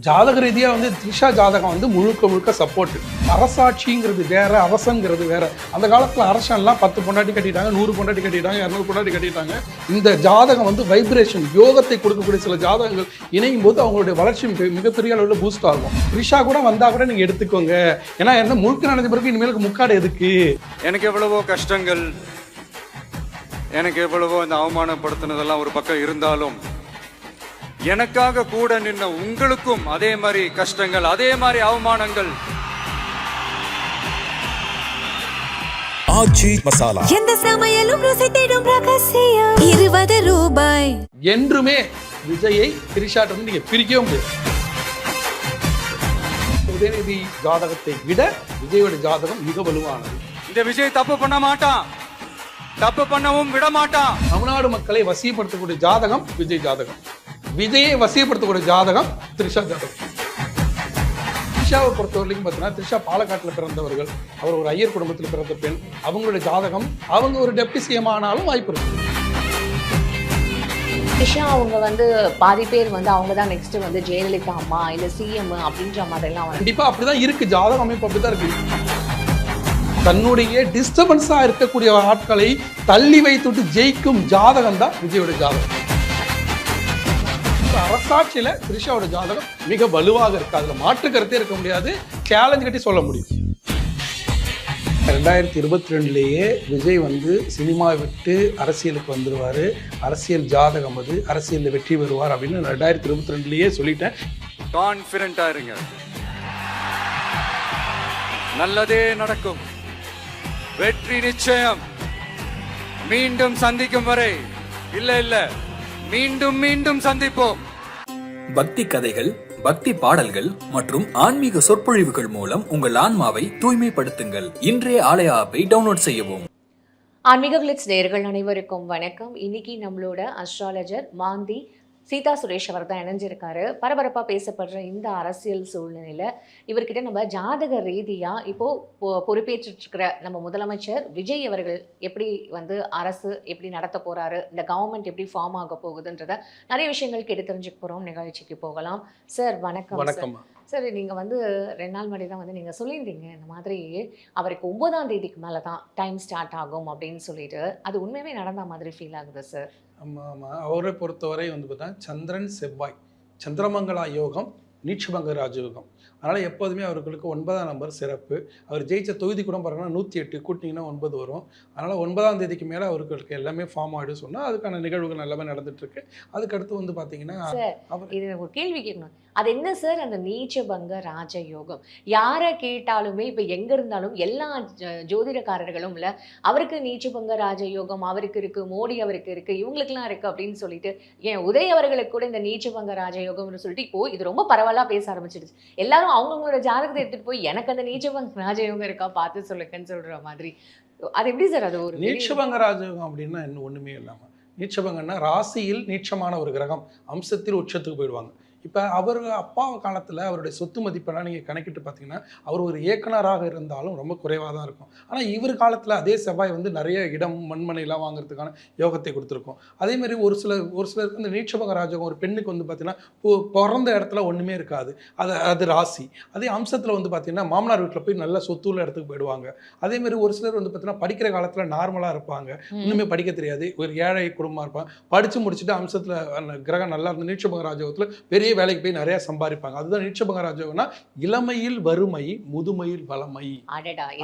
ஜாதக ரீதியாக வந்து த்ரிஷா ஜாதகம் வந்து முழுக்க முழுக்க சப்போர்ட். அரசாட்சிங்கிறது வேற, அரசங்கிறது வேற. அந்த காலத்தில் அரசன்லாம் 10 பொண்டாட்டி கட்டிட்டாங்க, 100 பொண்டாட்டி கட்டிட்டாங்க, 200 பொண்டாட்டி கட்டிட்டாங்க. இந்த ஜாதகம் வந்து வைப்ரேஷன், யோகத்தை கொடுக்கக்கூடிய சில ஜாதகங்கள் இணையும் போது அவங்களுடைய வளர்ச்சி மிகப்பெரிய அளவில் பூஸ்ட் ஆகும். த்ரிஷா கூட வந்தால் கூட நீங்கள் எடுத்துக்கோங்க. ஏன்னா என்ன முழுக்க நடந்த பிறகு இனிமேலுக்கு முக்காடு எதுக்கு? எனக்கு எவ்வளவோ கஷ்டங்கள், எனக்கு எவ்வளவோ இந்த அவமானப்படுத்தினதெல்லாம் ஒரு பக்கம் இருந்தாலும் எனக்காக கூட நின்ன உங்களுக்கும் அதே மாதிரி கஷ்டங்கள், அதே மாதிரி அவமானங்கள். ஆச்சி மசாலா எந்த சமையலும் ருசி தேடும் ரகசியம் 20 ரூபாய். என்றுமே விஜயை த்ரிஷாட்ட வந்து நீங்க பிரிக்கவே முடியாது. உதயநிதி ஜாதகத்தை விட விஜயோட ஜாதகம் மிக வலுவானது. இந்த விஜய் தப்பு பண்ண மாட்டான், தப்பு பண்ணவும் விட மாட்டான். தமிழ்நாடு மக்களை வசியப்படுத்தக்கூடிய ஜாதகம் விஜய் ஜாதகம். விஜயை வசியப்படுத்தக்கூடிய ஜாதகம் த்ரிஷா ஜாதகம். த்ரிஷாவை பொறுத்தவரைக்கும் பார்த்தீங்கன்னா, த்ரிஷா பாலக்காட்டில் பிறந்தவர்கள், அவர் ஒரு ஐயர் குடும்பத்தில் பிறந்த பெண். அவங்களுடைய ஜாதகம், அவங்க ஒரு டெப்டி சிஎம் ஆனாலும் வாய்ப்பு இருக்கு. த்ரிஷா அவங்க வந்து பாதி பேர் வந்து அவங்க தான் நெக்ஸ்ட் வந்து ஜெயலலிதா அம்மா இல்ல சிஎம் அப்படின்ற மாதிரிலாம் கண்டிப்பா அப்படிதான் இருக்கு. ஜாதகம் அமைப்பு அப்படிதான் இருக்கு. தன்னுடைய டிஸ்டர்பன்ஸா இருக்கக்கூடிய ஆட்களை தள்ளி வைத்துட்டு ஜெயிக்கும் ஜாதகம் தான் விஜயோட ஜாதகம். அரசாட்சியில த்ரிஷாவோட ஜாதகம் மிக வலுவாக இருக்கு. அதுல மாற்று கருத்தே இருக்க முடியாது. சேலஞ்ச் கட்டி சொல்ல முடியும். 2022 விஜய் வந்து சினிமாவை விட்டு அரசியலுக்கு வந்துருவாரு. அரசியல் ஜாதகம் அது, அரசியலில் வெற்றி பெறுவார் அப்படின்னு 2022 சொல்லிட்டேன். கான்ஃபிடென்ட்டா இருங்க, நல்லதே நடக்கும், வெற்றி நிச்சயம். மீண்டும் சந்திக்கும் வரை இல்ல மீண்டும் மீண்டும் சந்திப்போம். பக்தி கதைகள், பக்தி பாடல்கள் மற்றும் ஆன்மீக சொற்பொழிவுகள் மூலம் உங்கள் ஆன்மாவை தூய்மைப்படுத்துங்கள். இன்றைய ஆலய ஆப்பை டவுன்லோட் செய்யவும். ஆன்மீக கிளிட்ஸ் நேயர்கள் அனைவருக்கும் வணக்கம். இன்னைக்கு நம்மளோட அஸ்ட்ராலஜர் மாந்தி சீதா சுரேஷ் அவர் தான் இணைஞ்சிருக்காரு. பரபரப்பாக பேசப்படுற இந்த அரசியல் சூழ்நிலையில் இவர்கிட்ட நம்ம ஜாதக ரீதியாக இப்போது பொறுப்பேற்றிருக்கிற நம்ம முதலமைச்சர் விஜய் அவர்கள் எப்படி வந்து அரசு எப்படி நடத்த போகிறாரு, இந்த கவர்மெண்ட் எப்படி ஃபார்ம் ஆக போகுதுன்றத நிறைய விஷயங்கள் கேட்டு தெரிஞ்சுக்க போகிறோம். நிகழ்ச்சிக்கு போகலாம். சார் வணக்கம். வணக்கம் சார். நீங்கள் வந்து 2 நாள் முன்னாடி தான் வந்து நீங்கள் சொல்லியிருந்தீங்க இந்த மாதிரி அவருக்கு 9ஆம் தேதிக்கு மேலே தான் டைம் ஸ்டார்ட் ஆகும் அப்படின்னு சொல்லிட்டு. அது உண்மையுமே நடந்த மாதிரி ஃபீல் ஆகுது சார். ஆமாம். அவரை பொறுத்தவரை வந்து பார்த்தா சந்திரன் செவ்வாய் சந்திரமங்கலா யோகம், நீட்சபங்க ராஜயோகம். அதனால் எப்போதுமே அவர்களுக்கு 9ஆம் நம்பர் சிறப்பு. அவர் ஜெயிச்ச தொகுதி கூட பாருங்கன்னா 108 கூட்டிங்கன்னா 9 வரும். அதனால் 9ஆம் தேதிக்கு மேலே அவர்களுக்கு எல்லாமே ஃபார்ம் ஆகிடும் சொன்னால் அதுக்கான நிகழ்வுகள் எல்லாமே நடந்துட்டுருக்கு. அதுக்கடுத்து வந்து பார்த்தீங்கன்னா இது ஒரு கேள்வி கேட்கணும். அது என்ன சார் அந்த நீச்சபங்க ராஜயோகம்? யாரை கேட்டாலுமே இப்போ எங்கே இருந்தாலும் எல்லா ஜோதிடக்காரர்களும் இல்லை அவருக்கு நீச்சபங்க ராஜயோகம் அவருக்கு இருக்குது, மோடி அவருக்கு இருக்குது, இவங்களுக்குலாம் இருக்குது அப்படின்னு சொல்லிட்டு, ஏன் உதய் அவர்களுக்கு கூட இந்த நீச்சபங்க ராஜயோகம்னு சொல்லிட்டு இப்போது இது ரொம்ப பரவலாக பேச ஆரம்பிச்சிடுச்சு. எல்லாரும் அவங்களோட ஜாதகத்தை எடுத்துகிட்டு போய் எனக்கு அந்த நீச்சபங்க ராஜயோகம் இருக்கா பார்த்து சொல்லுங்கன்னு சொல்கிற மாதிரி. அது எப்படி சார்? அது ஒரு நீட்சபங்க ராஜயோகம் அப்படின்னா இன்னும் ஒன்றுமே இல்லாமல், நீட்சபங்கன்னா ராசியில் நீட்சமான ஒரு கிரகம் அம்சத்தில் உச்சத்துக்கு போயிடுவாங்க. இப்போ அவர் அப்பா காலத்தில் அவருடைய சொத்து மதிப்பெல்லாம் நீங்கள் கணக்கிட்டு பார்த்தீங்கன்னா அவர் ஒரு இயக்குனராக இருந்தாலும் ரொம்ப குறைவாக தான் இருக்கும். ஆனால் இவர் காலத்தில் அதே செவ்வாய் வந்து நிறைய இடம் மண்மனைலாம் வாங்குறதுக்கான யோகத்தை கொடுத்துருக்கோம். அதேமாதிரி ஒரு சிலருக்கு இந்த நீட்சபங்க ராஜகம் ஒரு பெண்ணுக்கு வந்து பார்த்தீங்கன்னா பிறந்த இடத்துல ஒன்றுமே இருக்காது, அது ராசி. அதே அம்சத்தில் வந்து பார்த்தீங்கன்னா மாமனார் வீட்டில் போய் நல்ல சொத்துள்ள இடத்துக்கு போயிடுவாங்க. அதேமாதிரி ஒரு சிலர் வந்து பார்த்தீங்கன்னா படிக்கிற காலத்தில் நார்மலாக இருப்பாங்க, இன்னுமே படிக்க தெரியாது, ஒரு ஏழை குடும்பமாக இருப்பாங்க. படித்து முடிச்சுட்டு அம்சத்தில் கிரகம் நல்லா இருந்த நீட்சபங்க ராஜகத்தில் பெரிய வேலைக்கு போய் நிறைய சம்பாதிப்பாங்க. அதுதான் நீட்சபங்க ராஜயோகம்னா இளமையில் வறுமை, முதுமையில் வளமை.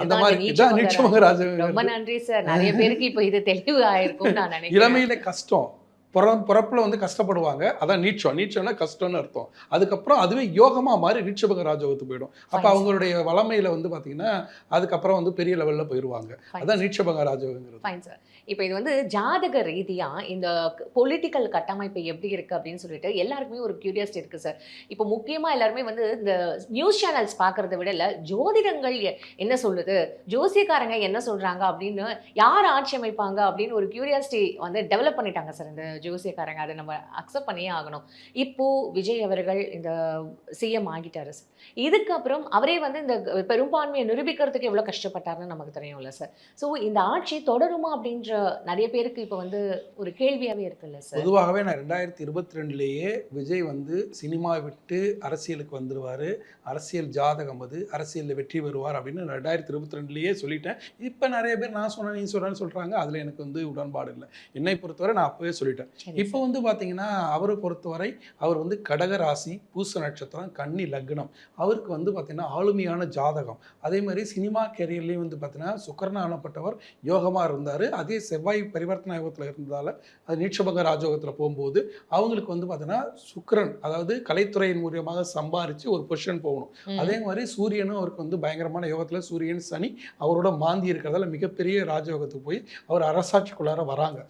அந்த மாதிரி இதான் நீட்சபங்க ராஜயோகம். ரொம்ப நன்றி சார். நிறைய பேருக்கு இப்போ இது தெளிவு ஆயிருக்கும் நான் நினைக்கிறேன். இளமையில கஷ்டம், பிறப்புல வந்து கஷ்டப்படுவாங்க, அதான் நீச்சம்னா கஷ்டம்னு அர்த்தம். அதுக்கப்புறம் அதுவே யோகமா மாறி நீட்சபங்க ராஜயோகத்துக்கு போயிடும். அப்ப அவங்களுடைய வளமையில வந்து பாத்தீங்கன்னா அதுக்கப்புறம் வந்து பெரிய லெவல்ல போயிருவாங்க. அதான் நீட்சபங்க ராஜயோகங்கிறது. Fine sir. இப்போ இது வந்து ஜாதக ரீதியா இந்த பொலிட்டிக்கல் கட்டமைப்பு எப்படி இருக்கு அப்படின்னு சொல்லிட்டு எல்லாருக்குமே ஒரு கியூரியாசிட்டி இருக்கு சார். இப்போ முக்கியமா எல்லாருமே வந்து இந்த நியூஸ் சேனல்ஸ் பார்க்கறத விட இல்லை ஜோதிடங்கள் என்ன சொல்லுது, ஜோசியக்காரங்க என்ன சொல்றாங்க அப்படின்னு, யார் ஆட்சி அமைப்பாங்க அப்படின்னு ஒரு கியூரியாசிட்டி வந்து டெவலப் பண்ணிட்டாங்க சார் இந்த ஜோசியக்காரங்க, அதை நம்ம அக்செப்ட் பண்ணியே ஆகணும். இப்போ விஜய் அவர்கள் இந்த சிஎம் ஆகிட்டாரு சார். இதுக்கப்புறம் அவரே வந்து இந்த பெரும்பான்மையை நிரூபிக்கிறதுக்கு எவ்வளோ கஷ்டப்பட்டாருன்னு நமக்கு தெரியும்ல சார். ஸோ இந்த ஆட்சி தொடருமா அப்படின்ற நிறைய பேருக்கு இப்போ வந்து ஒரு கேள்வியாகவே இருக்குல்ல சார். பொதுவாகவே நான் 2022லேயே விஜய் வந்து சினிமா விட்டு அரசியலுக்கு வந்துடுவார், அரசியல் ஜாதகம் அது, அரசியலில் வெற்றி பெறுவார் அப்படின்னு 2022லேயே சொல்லிட்டேன். இப்போ நிறைய பேர் நான் சொன்னேன் நீ சொல்கிறேன்னு சொல்கிறாங்க. அதில் எனக்கு வந்து உடன்பாடு இல்லை. என்னை பொறுத்தவரை நான் அப்போவே சொல்லிட்டேன். இப்போ வந்து பார்த்தீங்கன்னா அவரை பொறுத்தவரை அவர் வந்து கடக ராசி, பூச நட்சத்திரம், கன்னி லக்னம். அவருக்கு வந்து பார்த்தீங்கன்னா ஆளுமையான ஜாதகம். அதே மாதிரி சினிமா கேரியர்லேயும் வந்து பார்த்தீங்கன்னா சுக்கரன் ஆனப்பட்டவர் யோகமாக இருந்தார். அதே செவ்வாய் பரிவர்த்தன யோகத்தில் இருந்ததால் அது நீட்சபங்க ராஜயோகத்தில் போகும்போது அவங்களுக்கு வந்து பார்த்தீங்கன்னா சுக்கிரன், அதாவது கலைத்துறையின் மூலியமாக சம்பாரித்து ஒரு பொசிஷன் போகணும். அதே மாதிரி சூரியனும் அவருக்கு வந்து பயங்கரமான யோகத்தில் சூரியன் சனி அவரோட மாந்தி இருக்கிறதால மிகப்பெரிய ராஜயோகத்துக்கு போய் அவர் அரசாட்சிக்குள்ளார வராங்க.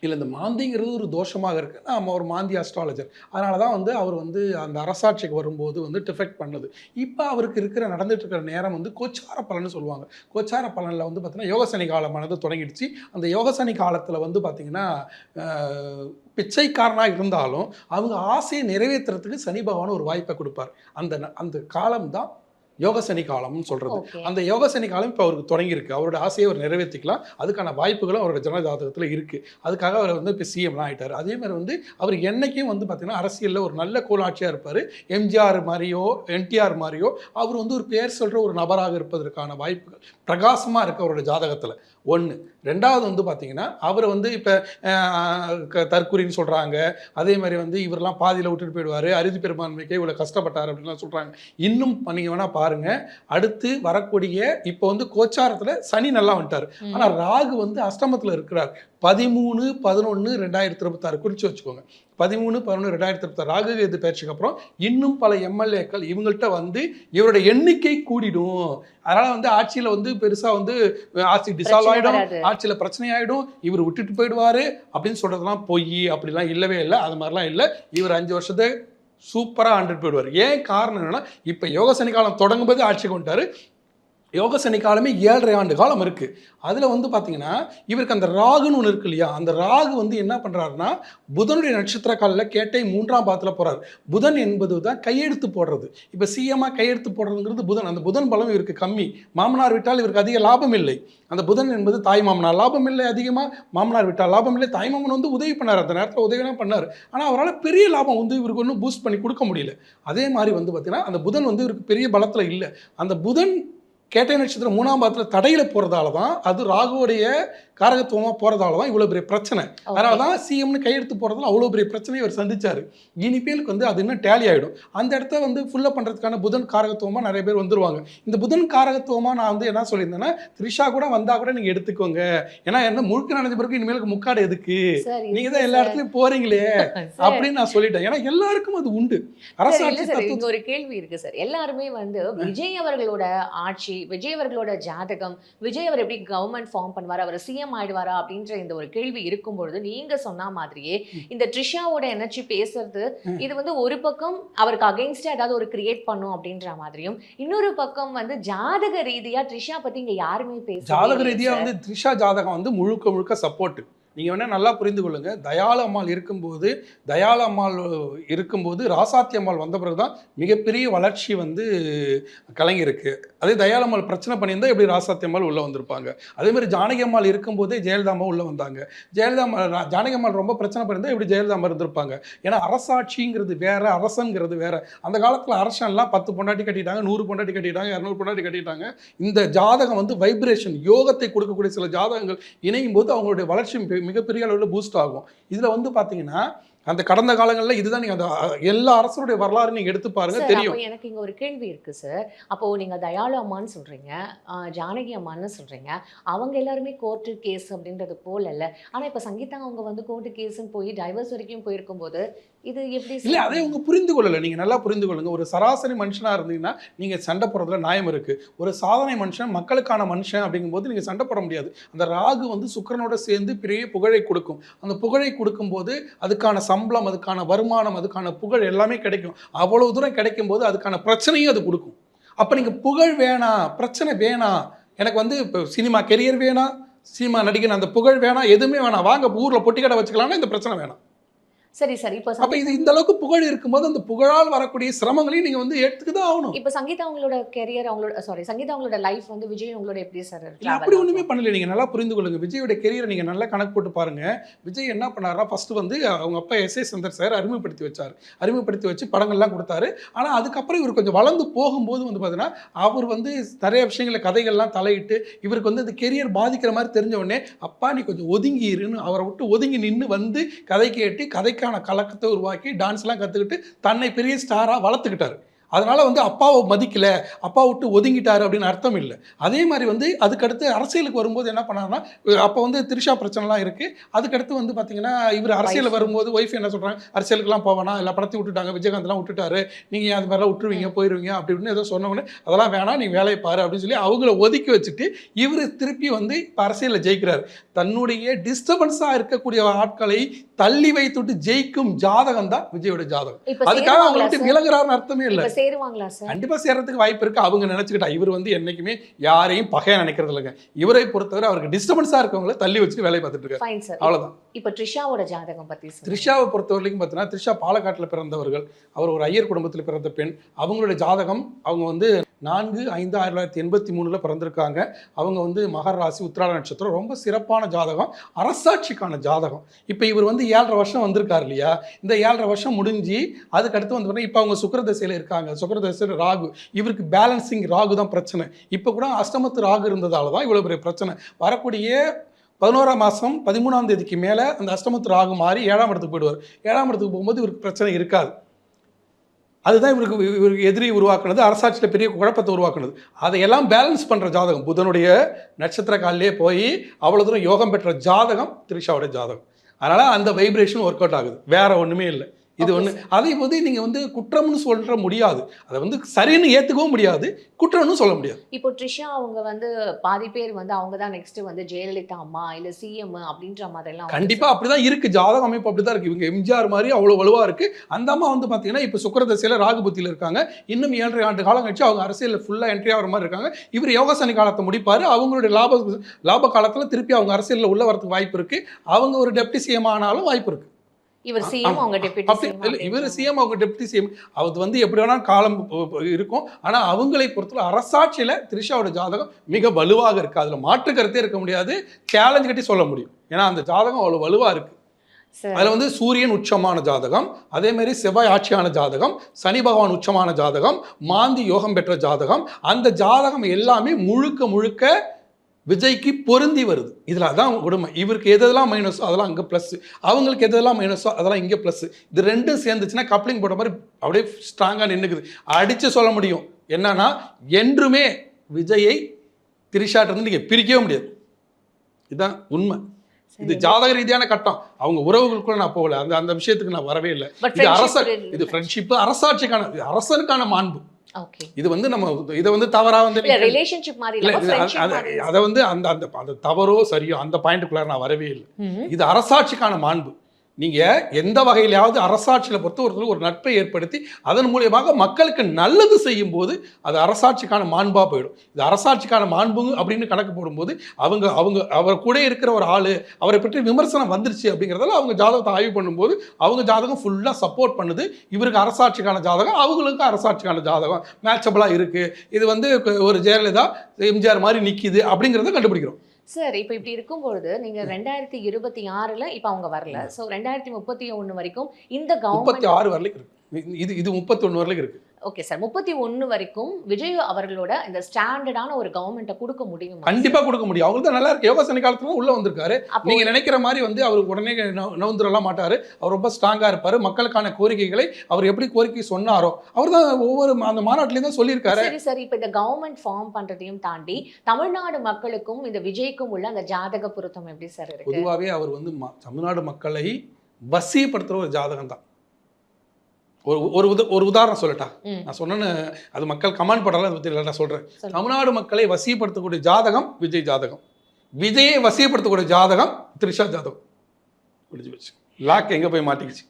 இல்லை இந்த மாந்திங்கிறது ஒரு தோஷமாக இருக்குது. நம்ம ஒரு மாந்தி அஸ்ட்ராலஜர், அதனால தான் வந்து அவர் வந்து அந்த அரசாட்சிக்கு வரும்போது வந்து டிஃபெக்ட் பண்ணுது. இப்போ அவருக்கு நடந்துட்டு இருக்கிற நேரம் வந்து கோச்சார பலன்னு சொல்லுவாங்க. கோச்சார பலனில் வந்து பார்த்தீங்கன்னா யோகசனி காலமானது தொடங்கிடுச்சு. அந்த யோகசனி காலத்தில் வந்து பார்த்திங்கன்னா பிச்சைக்காரனாக இருந்தாலும் அவங்க ஆசையை நிறைவேற்றுறதுக்கு சனி பகவான் ஒரு வாய்ப்பை கொடுப்பார். அந்த காலம்தான் யோகசனி காலம்னு சொல்கிறது. அந்த யோகசனி காலம் இப்போ அவருக்கு தொடங்கியிருக்கு. அவரோட ஆசையை அவர் நிறைவேற்றிக்கலாம். அதுக்கான வாய்ப்புகளும் அவரோட ஜன ஜாதகத்தில் இருக்குது. அதுக்காக அவர் வந்து இப்போ சிஎம்லாம் ஆகிட்டார். அதே மாதிரி வந்து அவர் என்றைக்கும் வந்து பார்த்திங்கன்னா அரசியலில் ஒரு நல்ல கோலாட்சியாக இருப்பார். எம்ஜிஆர் மாதிரியோ என்டிஆர் மாதிரியோ அவர் வந்து ஒரு பேர் சொல்கிற ஒரு நபராக இருப்பதற்கான வாய்ப்புகள் பிரகாசமாக இருக்குது அவரோட ஜாதகத்தில். ஒன்று. ரெண்டாவது வந்து பார்த்திங்கன்னா அவர் வந்து இப்போ தற்கொலைன்னு சொல்கிறாங்க. அதே மாதிரி வந்து இவரெல்லாம் பாதியில் விட்டுட்டு போயிடுவார், அறுதி பெரும்பான்மைக்கே இவ்வளோ கஷ்டப்பட்டார் அப்படின்லாம் சொல்கிறாங்க. இன்னும் நீங்கள் வேணால் பாருங்கள், அடுத்து வரக்கூடிய இப்போ வந்து கோச்சாரத்தில் சனி நல்லா வந்துட்டார். ஆனால் ராகு வந்து அஷ்டமத்தில் இருக்கிறார். 13/11/2026 குறித்து வச்சுக்கோங்க. 13/11/2026 ராகு கேது பயிற்சிக்கு அப்புறம் இன்னும் பல எம்எல்ஏக்கள் இவங்கள்ட்ட வந்து இவருடைய எண்ணிக்கை கூடிடும். அதனால் வந்து ஆட்சியில் வந்து பெருசாக வந்து ஆட்சி டிசால்வ் ஆகிடும், ஆட்சியில் பிரச்சனை ஆகிடும், இவர் விட்டுட்டு போயிடுவார் அப்படின்னு சொல்கிறதுலாம் பொய். அப்படிலாம் இல்லவே இல்லை. அது மாதிரிலாம் இல்லை. இவர் 5 வருஷத்தை சூப்பராக ஆண்டுட்டு போயிடுவார். ஏன் காரணம் என்னன்னா இப்போ யோகசனி காலம் தொடங்கும்போது ஆட்சிக்கு வந்துட்டார். யோக சனி காலமே 7.5 ஆண்டு காலம் இருக்குது. அதில் வந்து பார்த்தீங்கன்னா இவருக்கு அந்த ராகுன்னு ஒன்று இருக்கு இல்லையா, அந்த ராகு வந்து என்ன பண்ணுறாருன்னா புதனுடைய நட்சத்திர காலில் கேட்டை 3ஆம் பாதத்தில் போகிறார். புதன் என்பது தான் கையெழுத்து போடுறது. இப்போ சிஎம்மாக கையெழுத்து போடுறதுங்கிறது புதன். அந்த புதன் பலம் இவருக்கு கம்மி. மாமனார் விட்டால் இவருக்கு அதிக லாபம் இல்லை. அந்த புதன் என்பது தாய் மாமனார் லாபம் இல்லை அதிகமாக, மாமனார் விட்டால் லாபம் இல்லை. தாய் மாமன் வந்து உதவி பண்ணார், அந்த நேரத்தில் உதவிலாம் பண்ணார். ஆனால் அவரால் பெரிய லாபம் வந்து இவருக்கு ஒன்றும் பூஸ்ட் பண்ணி கொடுக்க முடியல. அதே மாதிரி வந்து பார்த்தீங்கன்னா அந்த புதன் வந்து இவருக்கு பெரிய பலத்தில் இல்லை. அந்த புதன் கேட்டை நட்சத்திரம் 3ஆம் பாதத்தில் தடையில் போகிறதால தான், அது ராகுவோடைய காரகத்துவமாக போகிறதால தான் இவ்வளோ பெரிய பிரச்சனை. அதனால தான் சிஎம்னு கையெழுத்து போகிறதால அவ்வளோ பெரிய பிரச்சனையை அவர் சந்திச்சார். இனிப்பேலுக்கு வந்து அது இன்னும் டேலி ஆகிடும். அந்த இடத்த வந்து ஃபுல்லாக பண்ணுறதுக்கான புதன் காரகத்துவமாக நிறைய பேர் வந்துருவாங்க. இந்த புதன் காரகத்துவமாக நான் வந்து என்ன சொல்லியிருந்தேன்னா, த்ரிஷா கூட வந்தால் கூட நீங்கள் எடுத்துக்கோங்க. ஏன்னா என்ன முழுக்க நடந்த பிறகு இனிமேலுக்கு முக்காடு எதுக்கு, நீங்கள் தான் எல்லா இடத்துலையும் போகிறீங்களே அப்படின்னு நான் சொல்லிட்டேன். ஏன்னா எல்லாருக்கும் அது உண்டு. அரசாட்சி ஒரு கேள்வி இருக்குது சார். எல்லாருமே வந்து விஜய் அவர்களோட ஆட்சி, விஜய் அவர்களோட ஜாதகம், விஜய் அவர் எப்படி கவர்மெண்ட் ஃபார்ம் பண்ணுவார், அவர் சிஎம் ஆயிடுவாரா அப்படின்ற இந்த ஒரு கேள்வி இருக்கும்பொழுது நீங்க சொன்ன மாதிரியே இந்த ட்ரிஷாவோட எனர்ஜி பேசுறது இது வந்து ஒரு பக்கம் அவருக்கு அகைன்ஸ்டா ஏதாவது ஒரு கிரியேட் பண்ணும் அப்படின்ற மாதிரியும், இன்னொரு பக்கம் வந்து ஜாதக ரீதியா ட்ரிஷா பத்தி இங்க யாருமே பேச, ஜாதக ரீதியா வந்து ட்ரிஷா ஜாதகம் வந்து முழுக்க சப்போர்ட். நீங்கள் வேணால் நல்லா புரிந்து கொள்ளுங்கள். தயாள அம்மாள் இருக்கும்போது ராசாத்தி அம்மாள் வந்த பிறகு தான் மிகப்பெரிய வளர்ச்சி வந்து கலைஞருக்கு. அதே தயாள அம்மாள் பிரச்சனை பண்ணியிருந்தால் எப்படி ராசாத்தி அம்மாள் உள்ளே வந்திருப்பாங்க. அதேமாதிரி ஜானகி அம்மாள் இருக்கும்போதே ஜெயலலிதா அம்மா உள்ளே வந்தாங்க. ஜானகி அம்மாள் ரொம்ப பிரச்சனை பண்ணியிருந்தால் எப்படி ஜெயலலிதா அம்மா இருந்திருப்பாங்க. ஏன்னா அரசாட்சிங்கிறது வேற, அரசங்கிறது வேற. அந்த காலத்தில் அரசன்லாம் 10 பொண்டாட்டி கட்டிட்டாங்க, 100 பொண்டாட்டி கட்டிட்டாங்க, 200 பொண்டாட்டி கட்டிட்டாங்க. இந்த ஜாதகம் வந்து வைப்ரேஷன், யோகத்தை கொடுக்கக்கூடிய சில ஜாதகங்கள் இணையும் போது அவங்களுடைய வளர்ச்சி மிகப்பெரிய அளவில் பூஸ்ட் ஆகும். இதில் வந்து பார்த்தீங்கன்னா அந்த கடந்த காலங்களில் இதுதான் நீங்கள் அந்த எல்லா அரசருடைய வரலாறு நீங்கள் எடுத்து பாருங்க தெரியும். எனக்கு இங்கே ஒரு கேள்வி இருக்குது சார். அப்போது நீங்கள் தயாளு அம்மான்னு சொல்கிறீங்க, ஜானகி அம்மான்னு சொல்கிறீங்க, அவங்க எல்லாருமே கோர்ட்டு கேஸ் அப்படின்றது போல் இல்லை. ஆனால் இப்போ சங்கீதா அவங்க வந்து கோர்ட்டு கேஸுன்னு போய் டைவர்ஸ் வரைக்கும் போயிருக்கும்போது இது எப்படி இல்லை, அதை அவங்க புரிந்து கொள்ளலை. நீங்கள் நல்லா புரிந்து கொள்ளுங்க. ஒரு சராசரி மனுஷனாக இருந்தீங்கன்னா நீங்கள் சண்டை போடுறதுல நியாயம் இருக்குது. ஒரு சாதனை மனுஷன், மக்களுக்கான மனுஷன் அப்படிங்கும்போது நீங்கள் சண்டை போட முடியாது. அந்த ராகு வந்து சுக்கிரனோட சேர்ந்து பெரிய புகழை கொடுக்கும். அந்த புகழை கொடுக்கும்போது அதுக்கான சம்பளம், அதுக்கான வருமானம், அதுக்கான புகழ் எல்லாமே கிடைக்கும். அவ்வளவு தூரம் கிடைக்கும் போது அதுக்கான பிரச்சனையும் அது கொடுக்கும். அப்போ நீங்கள் புகழ் வேணாம், பிரச்சனை வேணாம், எனக்கு வந்து இப்போ சினிமா கெரியர் வேணாம், சினிமா நடிகன் அந்த புகழ் வேணாம், எதுவுமே வேணாம், வாங்க ஊர்ல பொட்டி கடை வச்சுக்கலாம்னா இந்த பிரச்சனை வேணாம். சரி சார். இப்போ அப்ப இது இந்த அளவுக்கு புகழ் இருக்கும்போது அந்த புகழால் வரக்கூடிய சிரமங்களையும் நீங்க வந்து எடுத்துக்க தான் ஆகணும். இப்போ சங்கீதா அவங்களோட கெரியர், அவங்களோட சங்கீதா அவங்களோட லைஃப் வந்து விஜய் அவங்களோட எப்படி சார் அப்படி ஒண்ணுமே பண்ணல. நீங்க நல்லா புரிந்து கொள்ளுங்க. விஜயோட கெரியரை நீங்க நல்லா கணக்கு போட்டு பாருங்க. விஜய் என்ன பண்ணாருன்னா ஃபர்ஸ்ட் வந்து அவங்க அப்பா S.A. சந்தர் சார் அறிமுகப்படுத்தி வச்சார். அறிமுகப்படுத்தி வச்சு படங்கள்லாம் கொடுத்தாரு. ஆனா அதுக்கப்புறம் இவர் கொஞ்சம் வளர்ந்து போகும்போது வந்து பார்த்தீங்கன்னா அவர் வந்து நிறைய விஷயங்கள கதைகள்லாம் தலையிட்டு இவருக்கு வந்து அந்த கெரியர் பாதிக்கிற மாதிரி தெரிஞ்ச உடனே அப்பா நீ கொஞ்சம் ஒதுங்கி இருன்னு அவரை விட்டு ஒதுங்கி நின்று வந்து கதை கேட்டு கதைக்கான கலக்கத்தை உருவாக்கி டான்ஸ்லாம் கற்றுக்கிட்டு தன்னை பெரிய ஸ்டாராக வளர்த்துக்கிட்டாரு. அதனால வந்து அப்பாவை மதிக்கல, அப்பா விட்டு ஒதுங்கிட்டாரு அப்படின்னு அர்த்தம் இல்லை. அதே மாதிரி வந்து அதுக்கடுத்து அரசியலுக்கு வரும்போது என்ன பண்ணாருன்னா அப்போ வந்து திரிஷா பிரச்சனைலாம் இருக்கு. அதுக்கடுத்து வந்து பார்த்தீங்கன்னா இவர் அரசியல் வரும்போது ஒய்ஃப் என்ன சொல்றாங்க, அரசியலுக்குலாம் போவேனா, இல்லை படத்தை விட்டுட்டாங்க, விஜயகாந்த்லாம் விட்டுட்டாரு, நீங்கள் அது மாதிரிலாம் விட்டுருவீங்க போயிடுவீங்க அப்படி இப்படின்னு ஏதோ சொன்னவொடனே அதெல்லாம் வேணாம் நீ வேலையை பாரு அப்படின்னு சொல்லி அவங்கள ஒதுக்கி வச்சுட்டு இவர் திருப்பி வந்து இப்போ அரசியலில் ஜெயிக்கிறாரு. தன்னுடைய டிஸ்டர்பன்ஸாக இருக்கக்கூடிய ஆட்களை தள்ளி வைத்துட்டு ஜெயிக்கும் ஜாதகம் தான் விஜயோட ஜாதகம். அதுக்காக அவங்க விட்டு விலகுறாருன்னு அர்த்தமே இல்லை. சேருவாங்களா சார்? கண்டிப்பா சேர்றதுக்கு வாய்ப்பு இருக்கு. அவங்க நினைச்சுக்கிட்டா இவர் வந்து என்னைக்குமே யாரையும் பகையா நினைக்கிறது இல்லைங்க. இவரை பொறுத்தவரை அவருக்கு டிஸ்டர்பன்ஸா இருக்கவங்களை தள்ளி வச்சு வேலை பார்த்துட்டு இருக்காரு. Fine sir. அவ்வளவுதான். இப்போ த்ரிஷாவோட ஜாதகம் பத்தி சார். த்ரிஷாவை பொறுத்தவரைக்கும் பார்த்தீங்கன்னா த்ரிஷா பாலக்காட்டில் பிறந்தவர்கள். அவர் ஒரு ஐயர் குடும்பத்தில் பிறந்த பெண். அவங்களோட ஜாதகம் அவங்க வந்து 4/5/1983 பிறந்திருக்காங்க. அவங்க வந்து மகர ராசி, உத்திராட நட்சத்திரம். ரொம்ப சிறப்பான ஜாதகம், அரசாட்சிக்கான ஜாதகம். இப்போ இவர் வந்து 7.5 வருஷம் வந்திருக்காரு இல்லையா, இந்த 7.5 வருஷம் முடிஞ்சு அதுக்கடுத்து வந்து இப்போ அவங்க சுக்கிரதசையில் இருக்காங்க. சுக்கிரதசையில் ராகு, இவருக்கு பேலன்சிங் ராகு தான் பிரச்சனை. இப்போ கூட அஷ்டமத்து ராகு இருந்ததால தான் இவ்வளோ பெரிய பிரச்சனை. வரக்கூடிய 11ஆம் மாதம் 13ஆம் தேதிக்கு மேலே அந்த அஷ்டமத்து ராகு மாறி 7ஆம் இடத்துக்கு போயிடுவார். 7ஆம் இடத்துக்கு போகும்போது இவருக்கு பிரச்சனை இருக்காது. அதுதான் இவருக்கு எதிரி உருவாக்குனது, அரசாட்சியில் பெரிய குழப்பத்தை உருவாக்குனது. அதையெல்லாம் பேலன்ஸ் பண்ணுற ஜாதகம் புதனுடைய நட்சத்திர காலிலே போய் அவ்வளோ தூரம் யோகம் பெற்ற ஜாதகம் த்ரிஷாவோட ஜாதகம். அதனால் அந்த வைப்ரேஷன் ஒர்க் அவுட் ஆகுது, வேற ஒன்றுமே இல்லை. இது ஒன்று. அதை வந்து நீங்கள் வந்து குற்றம்னு சொல்ல முடியாது, அதை வந்து சரின்னு ஏற்றுக்கவும் முடியாது, குற்றம்னு சொல்ல முடியாது. இப்போ த்ரிஷா அவங்க வந்து பாதி பேர் வந்து அவங்க தான் நெக்ஸ்ட் வந்து ஜெயலலிதா அம்மா இல்லை சிஎம் அப்படின்ற மாதிரிலாம் கண்டிப்பாக அப்படி தான் இருக்குது. ஜாதக அமைப்பு அப்படி தான் இருக்குது. இவங்க எம்ஜிஆர் மாதிரி அவ்வளோ வலுவாக இருக்குது. அந்த அம்மா வந்து பார்த்தீங்கன்னா இப்போ சுக்கிரதசையில் ராகுபுத்தியில் இருக்காங்க. இன்னும் 7.5 ஆண்டு காலம் கழிச்சு அவங்க அரசியலில் ஃபுல்லாக என்ட்ரி ஆகிற மாதிரி இருக்காங்க. இவர் யோகாசனி காலத்தை முடிப்பார். அவங்களுடைய லாப காலத்தில் திருப்பி அவங்க அரசியலில் உள்ள வரதுக்கு வாய்ப்பு இருக்குது. அவங்க ஒரு டெப்டி சிஎம் ஆனாலும் வாய்ப்பு இருக்குது. இவர் சிஎம் அவங்க டெப்யூட்டி சிஎம். இவர் சிஎம் அவங்க டெப்யூட்டி சிஎம். அது வந்து எப்படி வேணாலும் காலம் இருக்கும். ஆனால் அவங்களை பொறுத்தவரை அரசாட்சியில் த்ரிஷாவோட ஜாதகம் மிக வலுவாக இருக்கு. அதில் மாற்று கருத்தே இருக்க முடியாது, சேலஞ்ச் கட்டி சொல்ல முடியும். ஏன்னா அந்த ஜாதகம் அவ்வளோ வலுவாக இருக்கு. அதில் வந்து சூரியன் உச்சமான ஜாதகம், அதே மாதிரி செவ்வாய் ஆட்சியான ஜாதகம், சனி பகவான் உச்சமான ஜாதகம், மாந்தி யோகம் பெற்ற ஜாதகம். அந்த ஜாதகம் எல்லாமே முழுக்க விஜய்க்கு பொருந்தி வருது. இதில் அதான் உண்மை. இவருக்கு எதெல்லாம் மைனஸோ அதெல்லாம் அங்கே ப்ளஸ், அவங்களுக்கு எதெல்லாம் மைனஸோ அதெல்லாம் இங்கே ப்ளஸ். இது ரெண்டும் சேர்ந்துச்சுன்னா கப்ளிங் போட்ட மாதிரி அப்படியே ஸ்ட்ராங்காக நின்றுக்குது. அடித்து சொல்ல முடியும் என்னன்னா, என்றுமே விஜயை திரிஷாட்டிருந்து நீங்கள் பிரிக்கவே முடியாது. இதுதான் உண்மை. இது ஜாதக ரீதியான கட்டம். அவங்க உறவுகளுக்குள்ள நான் போகல, அந்த விஷயத்துக்கு நான் வரவே இல்லை. இது ஃப்ரெண்ட்ஷிப், அரசாட்சிக்கான, அரசனுக்கான மாண்பு. இது வந்து நம்ம இதை வந்து தவறா வந்து ரிலேஷன்ஷிப் மாதிரி இல்ல, அதை வந்து அந்த தவறோ சரியோ அந்த பாயிண்ட்டுக்குள்ள நான் வரவே இல்லை. இது அரசாட்சிக்கான மாண்பு. நீங்கள் எந்த வகையிலாவது அரசாட்சியில் பொறுத்தவரைக்கும் ஒரு நட்பை ஏற்படுத்தி அதன் மூலியமாக மக்களுக்கு நல்லது செய்யும் போது அது அரசாட்சிக்கான மாண்பாக போயிடும். இது அரசாட்சிக்கான மாண்பு அப்படின்னு கணக்கு போடும்போது அவர் கூட இருக்கிற ஒரு ஆள், அவரை பற்றி விமர்சனம் வந்துருச்சு அப்படிங்கிறதால அவங்க ஜாதகத்தை ஆய்வு பண்ணும்போது அவங்க ஜாதகம் ஃபுல்லாக சப்போர்ட் பண்ணுது. இவருக்கு அரசாட்சிக்கான ஜாதகம், அவங்களுக்கும் அரசாட்சிக்கான ஜாதகம் மேட்சபிளாக இருக்குது. இது வந்து ஒரு ஜெயலலிதா எம்ஜிஆர் மாதிரி நிற்கிது அப்படிங்கிறத கண்டுபிடிக்கிறோம். சார் இப்போ இப்படி இருக்கும்பொழுது நீங்க 2026ல் இப்போ அவங்க வரல, ஸோ 2031 வரைக்கும் இந்த கவர்மெண்ட் 36 வரைக்கும் இருக்கு. இது 31 வரைக்கும் இருக்கு. ஓகே சார், 31 வரைக்கும் விஜய் அவர்களோட இந்த ஸ்டாண்டர்டான ஒரு கவர்மெண்ட்டை கொடுக்க முடியும்? கண்டிப்பா கொடுக்க முடியும். அவங்களுக்கு தான் நல்லா இருக்கு. யோகாசனி காலத்துல உள்ள வந்திருக்காரு. நீங்க நினைக்கிற மாதிரி வந்து அவர் உடனே நவுந்துடலாம் மாட்டாரு. அவர் ரொம்ப ஸ்ட்ராங்கா இருப்பாரு. மக்களுக்கான கோரிக்கைகளை அவர் எப்படி கோரிக்கை சொன்னாரோ அவர் தான் ஒவ்வொரு அந்த மாநாட்டிலையும் தான் சொல்லியிருக்காரு. சரி சார், இப்போ இந்த கவர்மெண்ட் ஃபார்ம் பண்றதையும் தாண்டி தமிழ்நாடு மக்களுக்கும் இந்த விஜய்க்கும் உள்ள அந்த ஜாதக பொருத்தம் எப்படி சார் இருக்கு? பொதுவாகவே அவர் வந்து தமிழ்நாடு மக்களை வசியப்படுத்துற ஒரு ஜாதகம் தான். ஒரு உதாரணம் சொல்லட்டா? நான் சொன்னேன்னு அது மக்கள் கமெண்ட் பண்ணலாம், அதை பற்றி நான் சொல்கிறேன். தமிழ்நாடு மக்களை வசியப்படுத்தக்கூடிய ஜாதகம் விஜய் ஜாதகம், விஜயை வசியப்படுத்தக்கூடிய ஜாதகம் த்ரிஷா ஜாதகம். முடிஞ்சு போச்சு. லாக் எங்கே போய் மாட்டிக்கிச்சு.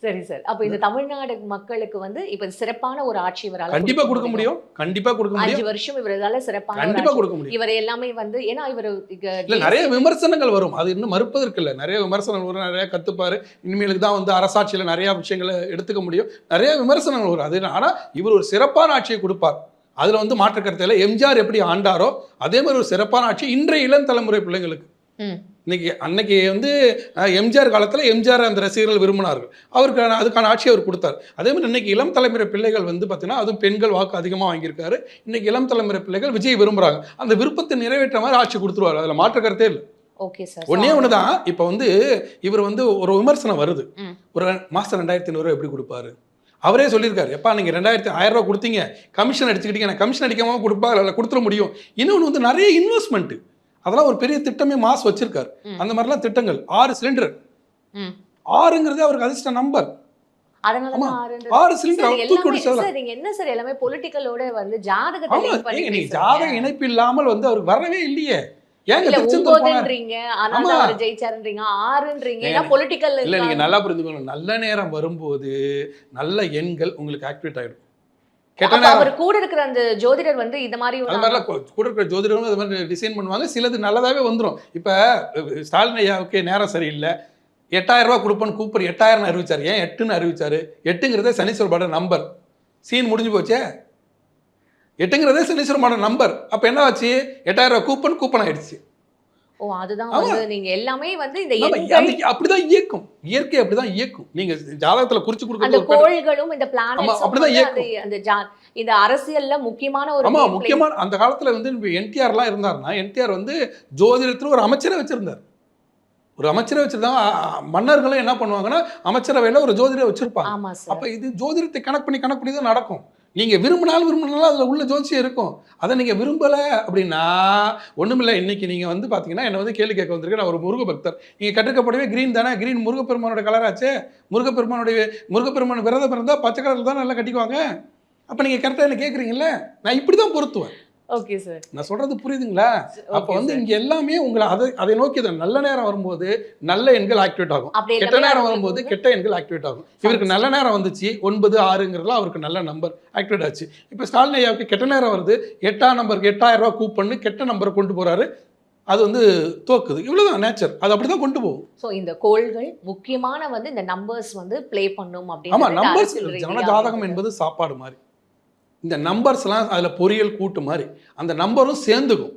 சரி சார். அப்ப இந்த தமிழ்நாடு மக்களுக்கு வந்து இப்ப சிறப்பான ஒரு ஆட்சி இவரால கண்டிப்பா கொடுக்க முடியும், கண்டிப்பா கொடுக்க 5 முடியும், வருஷம் இவரால சிறப்பான ஒரு கண்டிப்பா ஆட்சி. கொடுக்க முடியும். இவர் எல்லாமே வந்து ஏன்னா இவர் இல்ல நிறைய விமர்சனங்கள் வரும், அது இன்னும் மறுப்பதற்கு இல்லை. நிறைய விமர்சனங்கள் வரும், நிறைய கத்துப்பாரு. இனிமேலுக்கு தான் வந்து அரசாட்சியில நிறைய விஷயங்களை எடுத்துக்க முடியும், நிறைய விமர்சனங்கள் வரும். அது ஆனா இவர் ஒரு சிறப்பான ஆட்சியை கொடுப்பார், அதுல வந்து மாற்று கருத்து இல்லை. எம்ஜிஆர் எப்படி ஆண்டாரோ அதே மாதிரி ஒரு சிறப்பான ஆட்சி இன்றைய இளம் தலைமுறை பிள்ளைங்களுக்கு. அன்னைக்கு வந்து எம்ஜிஆர் காலத்துல எம்ஜிஆர் அந்த ரசிகர்கள் விரும்பினார்கள், அவருக்கு அதுக்கான ஆட்சி அவர் கொடுத்தார். அதே மாதிரி இன்னைக்கு இளம் தலைமுறை பிள்ளைகள் வந்து பார்த்தீங்கன்னா அதுவும் பெண்கள் வாக்கு அதிகமாக வாங்கியிருக்காரு. இன்னைக்கு இளம் தலைமுறை பிள்ளைகள் விஜய் விரும்புறாங்க, அந்த விருப்பத்தை நிறைவேற்ற மாதிரி ஆட்சி கொடுத்துருவாரு, அதுல மாற்று கருத்தே இல்லை. Okay sir. ஒன்னே ஒண்ணுதான், இப்ப வந்து இவர் வந்து ஒரு விமர்சனம் வருது, ஒரு மாசம் 2500 எப்படி கொடுப்பாரு? அவரே சொல்லியிருக்காரு, எப்பா நீங்க 1000 ரூபாய் கொடுத்தீங்க, கமிஷன் அடிச்சுக்கிட்டீங்க, நான் கமிஷன் அடிக்காம கொடுத்துட முடியும். இன்னொன்று வந்து நிறைய இன்வெஸ்ட்மெண்ட், அதெல்லாம் ஒரு பெரிய திட்டமே மாஸ் வச்சிருக்காரு. அந்த மாதிரிலாம் திட்டங்கள் 6 சிலிண்டர், 6ங்கிறது அவருக்கு அதிர்ஷ்ட நம்பர். அதனால 6 சிலிண்டர் தூக்கி கொடுத்தாரு. சார் நீங்க என்ன சார் எல்லாமே பொலிட்டிக்கலோட வந்து ஜாதகத்தை லிங்க் பண்ணி நீங்க ஜாதக இணைப்பு இல்லாமல் வந்து அவருக்கு வரவே இல்லையே. ஏங்க திருச்செந்தூர்ன்றீங்க, ஆனா அவர் ஜெயிச்சாருன்றீங்க, 6ன்றீங்க, ஏன்னா பொலிட்டிக்கல் இல்ல. நீங்க நல்லா புரிஞ்சுக்கணும், நல்ல நேரம் வரும்போது நல்ல எண்கள் உங்களுக்கு ஆக்டிவேட் ஆயிடும். அவர் கூட இருக்கிற அந்த ஜோதிடர் வந்து இந்த மாதிரி கூட இருக்கிற ஜோதிடரும் அது மாதிரி டிசைன் பண்ணுவாங்க, சிலது நல்லதாவே வந்துடும். இப்ப ஸ்டாலின் ஐயாவுக்கு நேரம் சரியில்லை, 8000 ரூபாய் கொடுப்பேன்னு கூப்பர் 8000 அறிவிச்சாரு, ஏன் 8ன்னு அறிவிச்சாரு? 8ங்கிறதே சனீஸ்வரபாட நம்பர், சீன் முடிஞ்சு போச்சே. 8ங்கிறதே சனீஸ்வரபாட நம்பர், அப்ப என்ன ஆச்சு? 8000 ரூபாய் கூப்பன் ஆயிடுச்சு. ஓ, அதுதான் வந்து நீங்க எல்லாமே வந்து இந்த அப்படிதான் இயக்கும், இயற்கை அப்படிதான் இயக்கும். நீங்க ஜாதகத்துல குறிச்சு கொடுக்க அந்த கோள்களும் இந்த பிளானட்ஸ் அப்படிதான் இயக்கும். இந்த அரசியல்ல முக்கியமான ஒரு முக்கியமான அந்த காலத்துல வந்து என்டிஆர்லாம் இருந்தாருன்னா, என்டிஆர் வந்து ஜோதிடத்துல ஒரு அமைச்சரை வச்சிருந்தார், ஒரு அமைச்சரை வச்சிருந்தாங்க. மன்னர்களும் என்ன பண்ணுவாங்கன்னா அமைச்சரவையில ஒரு ஜோதிடரை வச்சிருப்பாங்க. அப்ப இது ஜோதிடத்தை கணக்கு பண்ணி தான் நடக்கும். நீங்க விரும்பினாலும் அதுல உள்ள ஜோதிஷம் இருக்கும். அதை நீங்க விரும்பல அப்படின்னா ஒண்ணுமில்லை. இன்னைக்கு நீங்க வந்து பாத்தீங்கன்னா என்ன வந்து கேள்வி கேட்க வந்திருக்கேன், நான் ஒரு முருக பக்தர். நீங்க கட்டுக்கப்படவே கிரீன் தானே, கிரீன் முருகப்பெருமானோட கலராச்சே. முருகப்பெருமான் விரதம் இருந்தா பச்சை கலர்ல தான் நல்லா கட்டிக்குவாங்க. அப்ப நீங்க கரெக்டா என்ன கேக்குறீங்கல்ல, நான் இப்படிதான் பொருத்துவேன். ஓகே சார், நான் சொல்றது புரியுதுங்களா? அப்ப வந்து இங்க எல்லாமே உங்களை அதை நோக்கி நல்ல நேரம் வரும்போது நல்ல எண்கள் ஆக்டிவேட் ஆகும், கெட்ட நேரம் வரும்போது கெட்ட எண்கள் ஆக்டிவேட் ஆகும். இவருக்கு நல்ல நேரம் வந்துச்சு 9, 6ங்கிறதுலாம் அவருக்கு நல்ல நம்பர் ஆக்டிவேட் ஆச்சு. இப்ப ஸ்டாலின் ஐயாவுக்கு கெட்ட நேரம் வருது, 8ஆம் நம்பருக்கு 8000 ரூபாய் கூப்பன்னு கெட்ட நம்பரை கொண்டு போறாரு, அது வந்து தோக்குது. இவ்வளவுதான் நேச்சர், அது அப்படிதான் கொண்டு போகும். சோ இந்த கோள்கள் முக்கியமான வந்து இந்த நம்பர்ஸ் வந்து ப்ளே பண்ணும் அப்படி. ஆமா, நம்பர்ஸ் ஜனஜாதகம் என்பது சாப்பாடு மாதிரி. இந்த நம்பர்ஸ்லாம் அதில் பொரியல் கூட்டு மாதிரி அந்த நம்பரும் சேர்ந்துக்கும்.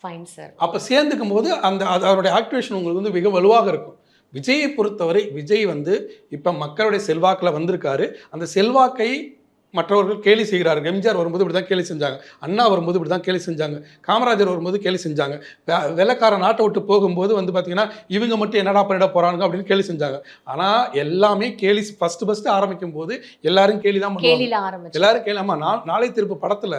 Fine sir. அப்போ சேர்ந்துக்கும் போது அதோடைய ஆக்டிவேஷன் உங்களுக்கு வந்து மிக வலுவாக இருக்கும். விஜயை பொறுத்தவரை விஜய் வந்து இப்போ மக்களுடைய செல்வாக்கில் வந்திருக்காரு. அந்த செல்வாக்கை மற்றவர்கள் கேலி செய்கிறார்கள். எம்ஜிஆர் வரும்போது இப்படி தான் கேலி செஞ்சாங்க, அண்ணா வரும்போது இப்படி தான் கேலி செஞ்சாங்க, காமராஜர் வரும்போது கேலி செஞ்சாங்க, வெள்ளக்கார நாட்டை விட்டு போகும்போது வந்து பார்த்தீங்கன்னா இவங்க மட்டும் என்னடா பண்ணிட போகிறாங்க அப்படின்னு கேலி செஞ்சாங்க. ஆனால் எல்லாமே கேலி ஃபர்ஸ்ட் ஆரம்பிக்கும் போது எல்லாரும் கேலி தான் பண்ணுவாங்க. எல்லாரும் கேள்வி. ஆமாம், நாளை திருப்பு படத்தில்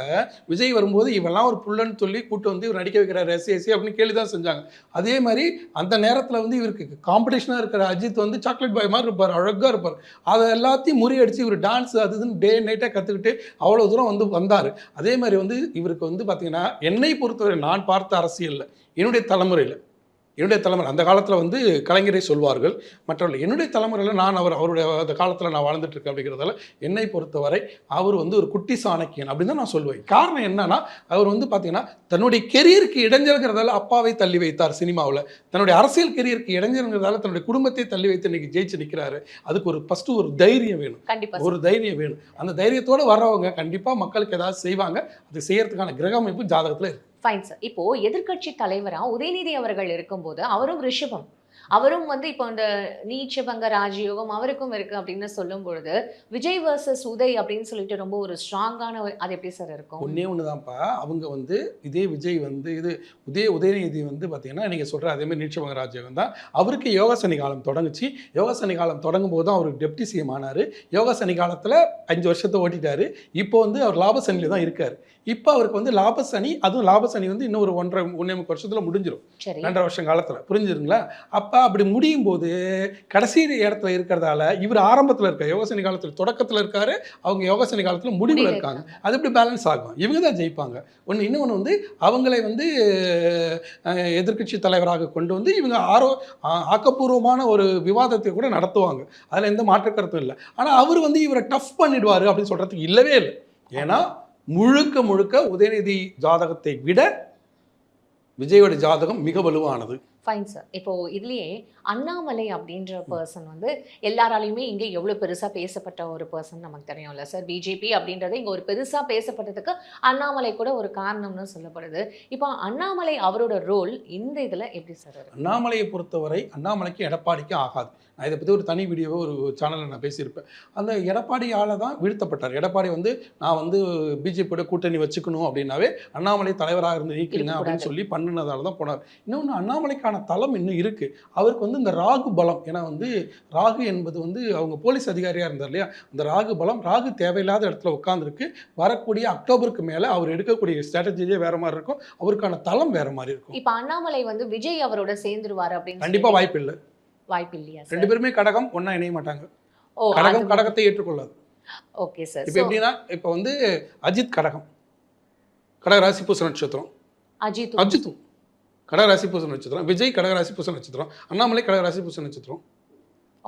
விஜய் வரும்போது இவெல்லாம் ஒரு புள்ளன்னு சொல்லி கூட்டு வந்து இவர் நடிக்க வைக்கிறார் எஸ்சி அப்படின்னு கேலி தான் செஞ்சாங்க. அதே மாதிரி அந்த நேரத்தில் வந்து இவருக்கு காம்படிஷனாக இருக்கிற அஜித் வந்து சாக்லேட் பாய் மாதிரி இருப்பார், அழகாக இருப்பார். அதை எல்லாத்தையும் முறியடிச்சு இவர் டான்ஸ் அது இதுன்னு டே நைட்டாக கற்றுக்கிட்டு அவ்வளோ தூரம் வந்து வந்தார். அதே மாதிரி வந்து இவருக்கு வந்து பார்த்தீங்கன்னா என்னை பொறுத்தவரை நான் பார்த்த அரசியலில் என்னுடைய தலைமுறை அந்த காலத்தில் வந்து கலைஞரை சொல்வார்கள், மற்றவர்கள் என்னுடைய தலைமுறையில் நான் அவருடைய அந்த காலத்தில் நான் வாழ்ந்துட்டு இருக்கேன். அப்படிங்கிறதால என்னை பொறுத்தவரை அவர் வந்து ஒரு குட்டி சாணக்கியன் அப்படின்னு தான் நான் சொல்லுவேன். காரணம் என்னன்னா, அவர் வந்து பார்த்தீங்கன்னா தன்னுடைய கெரியருக்கு இடைஞ்சல்கிறதால அப்பாவை தள்ளி வைத்தார் சினிமாவில், தன்னுடைய அரசியல் கெரியருக்கு இடைஞ்சல்கிறதால தன்னுடைய குடும்பத்தை தள்ளி வைத்து இன்னைக்கு ஜெயிச்சு நிற்கிறாரு. அதுக்கு ஒரு ஃபஸ்ட்டு ஒரு தைரியம் வேணும், ஒரு தைரியம் வேணும். அந்த தைரியத்தோடு வர்றவங்க கண்டிப்பாக மக்களுக்கு ஏதாவது செய்வாங்க. அது செய்யறதுக்கான கிரக அமைப்பு ஜாதகத்தில் இருக்கு. Fine sir. இப்போ எதிர்க்கட்சி தலைவரா உதயநிதி அவர்கள் இருக்கும்போது அவரும் ரிஷபம், அவரும் வந்து இப்போ இந்த நீச்சபங்க ராஜயோகம் அவருக்கும் இருக்கு அப்படின்னு சொல்லும் பொழுது விஜய் வர்சஸ் உதய் அப்படின்னு சொல்லிட்டு ரொம்ப ஒரு ஸ்ட்ராங்கான அது எப்படி சார் இருக்கும்? ஒன்னே ஒண்ணுதான்ப்பா, அவங்க வந்து இதே விஜய் வந்து உதயநிதி வந்து பார்த்தீங்கன்னா நீங்கள் சொல்கிற அதேமாதிரி நீச்சபங்க ராஜயோகம் தான். அவருக்கு யோகாசனி காலம் தொடங்குச்சு. யோகாசனி காலம் தொடங்கும் போது தான் அவருக்கு டெப்டி சிஎம் ஆனார். யோகாசனி காலத்தில் 5 வருஷத்தை ஓட்டிட்டாரு. இப்போ வந்து அவர் லாபசனியில் தான் இருக்கார். இப்போ அவருக்கு வந்து லாபசனி, அதுவும் லாபசனி வந்து இன்னும் ஒரு 1.5 வருஷத்தில் முடிஞ்சிடும், 2.5 வருஷம் காலத்தில். புரிஞ்சுதுங்களா? அப்போ அப்போ அப்படி முடியும் போது கடைசி இடத்துல இருக்கிறதால இவர் ஆரம்பத்தில் இருக்கார், யோகசனி காலத்தில் தொடக்கத்தில் இருக்காரு, அவங்க யோகசனி காலத்தில் முடிவில் இருக்காங்க. அது எப்படி பேலன்ஸ் ஆகும்? இவங்க தான் ஜெயிப்பாங்க. இன்னொன்று வந்து அவங்களை வந்து எதிர்க்கட்சி தலைவராக கொண்டு வந்து இவங்க ஆக்கப்பூர்வமான ஒரு விவாதத்தை கூட நடத்துவாங்க. அதில் எந்த மாற்று கருத்தும் இல்லை. ஆனால் அவர் வந்து இவரை டஃப் பண்ணிடுவார் அப்படின்னு சொல்கிறதுக்கு இல்லவே இல்லை. ஏன்னா முழுக்க முழுக்க உதயநிதி ஜாதகத்தை விட விஜயோட ஜாதகம் மிக வலுவானது. Fine sir. இப்போ இதுலயே அண்ணாமலை அப்படின்ற பர்சன் வந்து எல்லாராலையுமே இங்கே எவ்வளோ பெருசாக பேசப்பட்ட ஒரு பர்சன் நமக்கு தெரியும்ல சார். பிஜேபி அப்படின்றது இங்கே ஒரு பெருசாக பேசப்பட்டதுக்கு அண்ணாமலை கூட ஒரு காரணம்னு சொல்லப்படுது. இப்போ அண்ணாமலை அவரோட ரோல் இந்த இதில் எப்படி சார்? அண்ணாமலையை பொறுத்தவரை அண்ணாமலைக்கும் எடப்பாடிக்கும் ஆகாது. நான் இதை பற்றி ஒரு தனி வீடியோவை ஒரு சேனலில் நான் பேசியிருப்பேன். அந்த எடப்பாடியால் தான் வீழ்த்தப்பட்டார். எடப்பாடி வந்து நான் வந்து பிஜேபியோட கூட்டணி வச்சுக்கணும் அப்படின்னாவே அண்ணாமலை தலைவராக இருந்து நீக்கிங்க அப்படின்னு சொல்லி பண்ணினதால தான் போனார். இன்னொன்று அண்ணாமலைக்கான தளம் இன்னும் இருக்குது. அவருக்கு வந்து இந்த ராகு பலம், ஏன்னா வந்து ராகு என்பது வந்து அவங்க போலீஸ் அதிகாரியாக இருந்தார் இல்லையா, அந்த ராகு பலம், ராகு தேவையில்லாத இடத்துல உட்காந்துருக்கு. வரக்கூடிய அக்டோபருக்கு மேலே அவர் எடுக்கக்கூடிய ஸ்ட்ராட்டஜியே வேற மாதிரி இருக்கும், அவருக்கான தளம் வேற மாதிரி இருக்கும். இப்போ அண்ணாமலை வந்து விஜய் அவரோட சேர்ந்துருவார் அப்படின்னு கண்டிப்பாக வாய்ப்பு இல்லை. வாய்ப்பு இல்லையா? ரெண்டு பேருமே கடகம் ஒன்றா இணைய மாட்டாங்க. கடகம் கடகத்தை ஏற்றுக்கொள்ளாது. Okay sir. இப்போ எப்படின்னா இப்போ வந்து அஜித் கடகம், கடகராசி பூச நட்சத்திரம், அஜித்தும் கடகராசி பூச நட்சத்திரம், விஜய் கடகராசி பூச நட்சத்திரம், அண்ணாமலை கடகராசி பூச நட்சத்திரம்.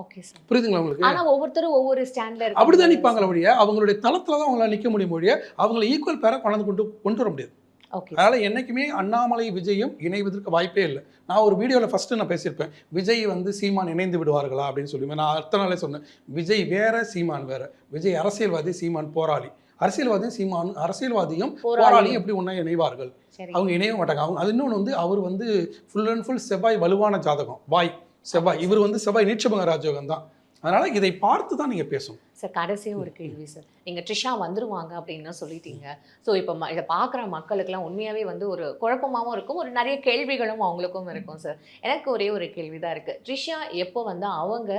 Okay sir. புரியுதுங்களா உங்களுக்கு? ஆனா ஒவ்வொருத்தரும் ஒவ்வொரு ஸ்டாண்ட்ல இருக்கு. அப்படிதான் நிற்பாங்களே ஒழிய அவங்களுடைய தளத்துல தான் அவங்களால நிற்க முடியும் ஒழிய அவங்களை ஈக்குவல் பேரை கொண்டு வர முடியாது. அதனால என்னைக்குமே அண்ணாமலை விஜயும் இணைவதற்கு வாய்ப்பே இல்லை. நான் ஒரு வீடியோவில் ஃபர்ஸ்ட் நான் பேசியிருப்பேன், விஜய் வந்து சீமான் இணைந்து விடுவார்களா அப்படின்னு சொல்லி. நான் அடுத்த நாளே சொன்னேன், விஜய் வேற சீமான் வேற. விஜய் அரசியல்வாதி, சீமான் போராளி. அரசியல்வாதியும் சீமான் அரசியல்வாதியும் போராளியும் எப்படி ஒன்றா இணைவார்கள்? அவங்க இணைய மாட்டாங்க. அவங்க அது இன்னொன்று வந்து அவர் வந்து ஃபுல் அண்ட் ஃபுல் செவ்வாய் வலுவான ஜாதகம், வாய் செவ்வாய். இவர் வந்து செவ்வாய் நீச்சபங்க ராஜயோகம் தான். அதனால இதை பார்த்து தான் நீங்க பேசணும் சார். கடைசியாக ஒரு கேள்வி சார். நீங்கள் ட்ரிஷா வந்துருவாங்க அப்படின்னு சொல்லிட்டீங்க. ஸோ இப்போ இதை பார்க்குற மக்களுக்கெல்லாம் உண்மையாகவே வந்து ஒரு குழப்பமாகவும் இருக்கும், ஒரு நிறைய கேள்விகளும் அவங்களுக்கும் இருக்கும் சார். எனக்கு ஒரே ஒரு கேள்வி தான் இருக்குது. ட்ரிஷா எப்போ வந்து அவங்க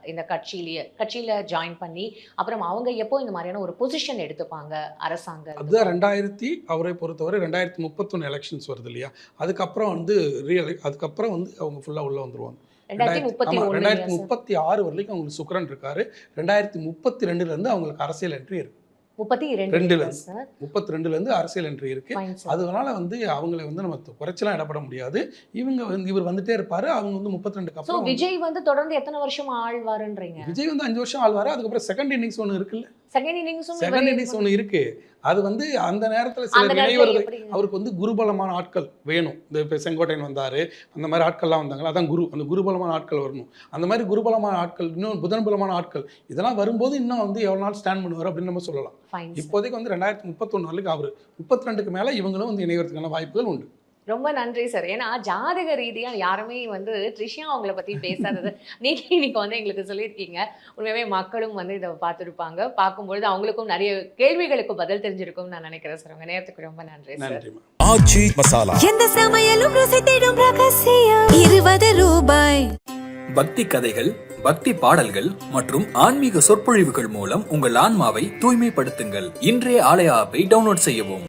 இந்த கட்சியில் ஜாயின் பண்ணி அப்புறம் அவங்க எப்போ இந்த மாதிரியான ஒரு பொசிஷன் எடுத்துப்பாங்க அரசாங்கம்? அதுதான் அவரை பொறுத்தவரை 2031 எலெக்ஷன்ஸ் வருது இல்லையா, அதுக்கப்புறம் வந்து அதுக்கப்புறம் வந்து அவங்க ஃபுல்லாக உள்ளே வந்துருவாங்க. 2036 வரைக்கும் அவங்களுக்கு சுக்கிரன் இருக்காரு. 2032 அவங்களுக்கு அரசியல் என்ட்ரி இருக்கு. 32 அரசியல் என்ட்ரி இருக்கு. அதனால வந்து அவங்களை வந்து நம்ம குறைச்சலாம் இடப்பட முடியாது. இவர் வந்துட்டே இருப்பாரு. அவங்க வந்து 32க்கு அப்புறம் விஜய் வந்து தொடர்ந்து எத்தனை வருஷம் ஆழ்வாருன்றீங்க? விஜய் வந்து 5 வருஷம் ஆழ்வாரு. அதுக்கப்புறம் செகண்ட் இன்னிங்ஸ் ஒன்று இருக்குல்ல, செகண்ட் இன்னிங்ஸ் ஒன்று இருக்கு. அது வந்து அந்த நேரத்தில் சில நினைவர்கள், அவருக்கு வந்து குருபலமான ஆட்கள் வேணும். இந்த இப்போ செங்கோட்டையன் வந்தாரு, அந்த மாதிரி ஆட்கள்லாம் வந்தாங்களா, அதான் குரு. அந்த குருபலமான ஆட்கள் வரணும். அந்த மாதிரி குருபலமான ஆட்கள், இன்னும் புதன் பலமான ஆட்கள், இதெல்லாம் வரும்போது இன்னும் வந்து எவ்வளோ நாள் ஸ்டாண்ட் பண்ணுவார் அப்படின்னு நம்ம சொல்லலாம். இப்போதைக்கு வந்து 2031 வரைக்கும் அவர் 32க்கு மேலே இவங்களும் வந்து இணைவதற்கான வாய்ப்புகள் உண்டு. ரொம்ப நன்றி சார். ஏன்னா ஜாதக ரீதியாக யாருமே வந்து ட்ரிஷா அவங்கள பற்றி பேசாதது இன்னைக்கு வந்து எங்களுக்கு சொல்லியிருக்கீங்க. உண்மையாகவே மக்களும் வந்து இதை பார்த்துருப்பாங்க. பார்க்கும்பொழுது அவங்களுக்கும் நிறைய கேள்விகளுக்கு பதில் தெரிஞ்சிருக்கும்னு நான் நினைக்கிறேன் சார். உங்கள் நேரத்துக்கு ரொம்ப நன்றி சார். ஆச்சி மசாலா, எந்த சமையலும் ருசி தேடும் ரகசியம். 20 ரூபாய். பக்தி கதைகள், பக்தி பாடல்கள் மற்றும் ஆன்மீக சொற்பொழிவுகள் மூலம் உங்கள் ஆன்மாவை தூய்மைப்படுத்துங்கள். இன்றைய ஆலய ஆப்பை டவுன்லோட் செய்யவும்.